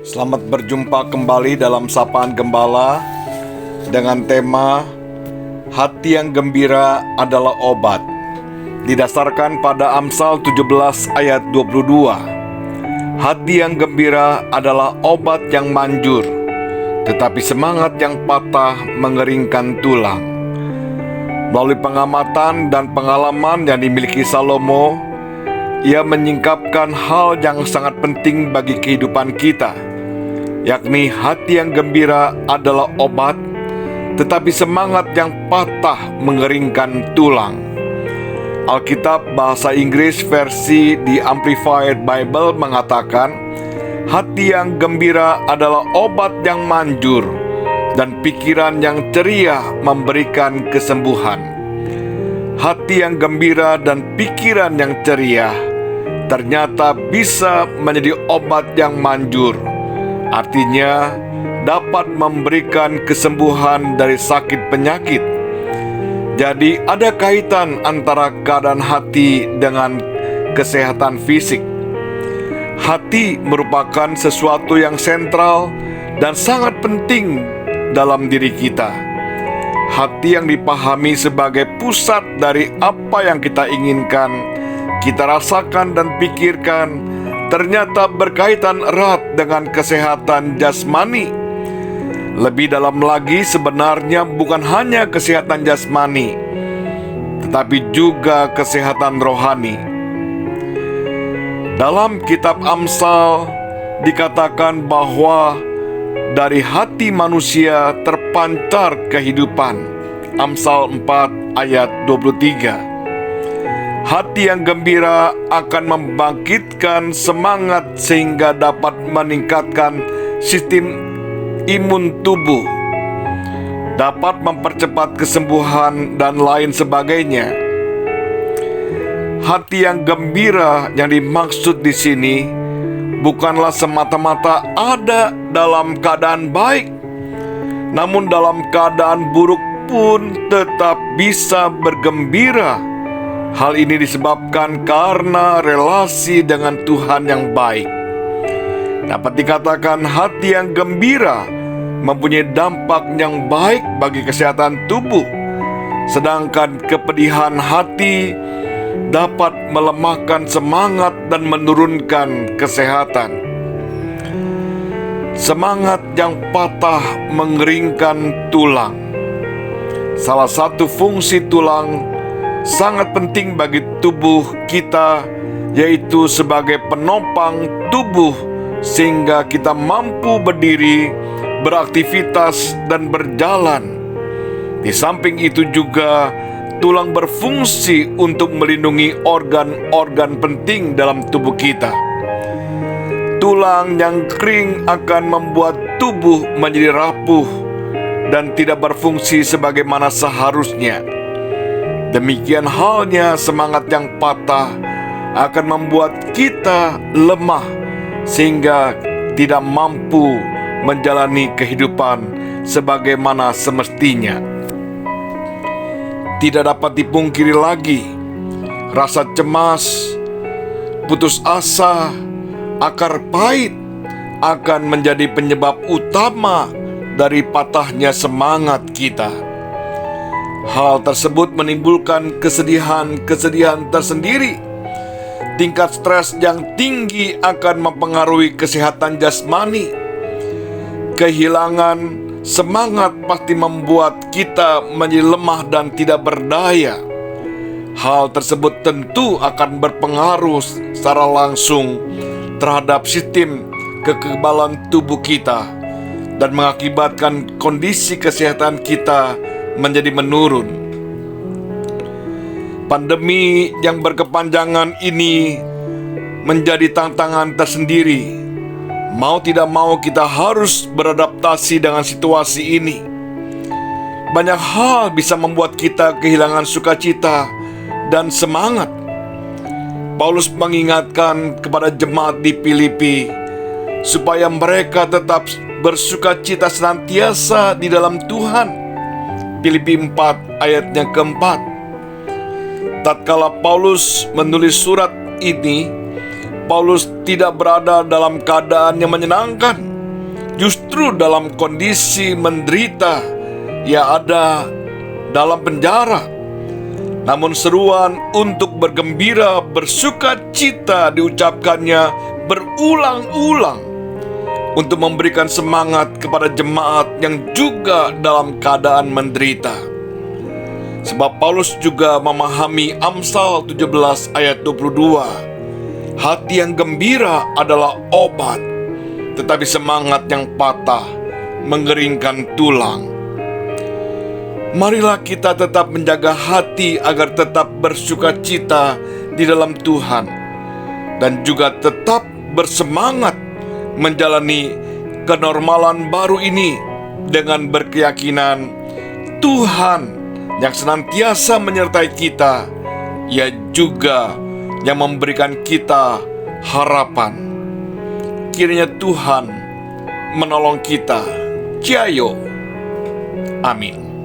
Selamat berjumpa kembali dalam Sapaan Gembala dengan tema Hati yang gembira adalah obat. Didasarkan pada Amsal 17 ayat 22. Hati yang gembira adalah obat yang manjur, tetapi semangat yang patah mengeringkan tulang. Melalui pengamatan dan pengalaman yang dimiliki Salomo, ia menyingkapkan hal yang sangat penting bagi kehidupan kita, yakni hati yang gembira adalah obat, tetapi semangat yang patah mengeringkan tulang. Alkitab bahasa Inggris versi The Amplified Bible mengatakan, hati yang gembira adalah obat yang manjur, dan pikiran yang ceria memberikan kesembuhan. Hati yang gembira dan pikiran yang ceria ternyata bisa menjadi obat yang manjur. Artinya, dapat memberikan kesembuhan dari sakit penyakit. Jadi, ada kaitan antara keadaan hati dengan kesehatan fisik. Hati merupakan sesuatu yang sentral dan sangat penting dalam diri kita. Hati yang dipahami sebagai pusat dari apa yang kita inginkan, kita rasakan dan pikirkan, ternyata berkaitan erat dengan kesehatan jasmani. Lebih dalam lagi, sebenarnya bukan hanya kesehatan jasmani, tetapi juga kesehatan rohani. Dalam kitab Amsal dikatakan bahwa dari hati manusia terpancar kehidupan. Amsal 4 ayat 23. Hati yang gembira akan membangkitkan semangat sehingga dapat meningkatkan sistem imun tubuh, dapat mempercepat kesembuhan dan lain sebagainya. Hati yang gembira yang dimaksud di sini bukanlah semata-mata ada dalam keadaan baik, namun dalam keadaan buruk pun tetap bisa bergembira. Hal ini disebabkan karena relasi dengan Tuhan yang baik. Dapat dikatakan hati yang gembira mempunyai dampak yang baik bagi kesehatan tubuh, sedangkan kepedihan hati dapat melemahkan semangat dan menurunkan kesehatan. Semangat yang patah mengeringkan tulang. Salah satu fungsi tulang sangat penting bagi tubuh kita, yaitu sebagai penopang tubuh sehingga kita mampu berdiri, beraktivitas, dan berjalan. Di samping itu juga, tulang berfungsi untuk melindungi organ-organ penting dalam tubuh kita. Tulang yang kering akan membuat tubuh menjadi rapuh dan tidak berfungsi sebagaimana seharusnya. Demikian halnya semangat yang patah akan membuat kita lemah sehingga tidak mampu menjalani kehidupan sebagaimana semestinya. Tidak dapat dipungkiri lagi, rasa cemas, putus asa, akar pahit akan menjadi penyebab utama dari patahnya semangat kita. Hal tersebut menimbulkan kesedihan tersendiri. Tingkat stres yang tinggi akan mempengaruhi kesehatan jasmani. Kehilangan semangat pasti membuat kita menjadi lemah dan tidak berdaya. Hal tersebut tentu akan berpengaruh secara langsung terhadap sistem kekebalan tubuh kita dan mengakibatkan kondisi kesehatan kita menjadi menurun. Pandemi yang berkepanjangan ini menjadi tantangan tersendiri. Mau tidak mau kita harus beradaptasi dengan situasi ini. Banyak hal bisa membuat kita kehilangan sukacita dan semangat. Paulus mengingatkan kepada jemaat di Filipi supaya mereka tetap bersukacita senantiasa di dalam Tuhan. Filipi 4 ayatnya keempat. Tatkala Paulus menulis surat ini, Paulus tidak berada dalam keadaan yang menyenangkan. justru dalam kondisi menderita, ia ada dalam penjara. Namun seruan untuk bergembira, bersuka cita diucapkannya berulang-ulang untuk memberikan semangat kepada jemaat yang juga dalam keadaan menderita. Sebab Paulus juga memahami Amsal 17 ayat 22. Hati yang gembira adalah obat, tetapi semangat yang patah mengeringkan tulang. Marilah kita tetap menjaga hati agar tetap bersuka cita di dalam Tuhan, dan juga tetap bersemangat menjalani kenormalan baru ini dengan berkeyakinan Tuhan yang senantiasa menyertai kita, Ia juga yang memberikan kita harapan. Kiranya Tuhan menolong kita. Ciao. Amin.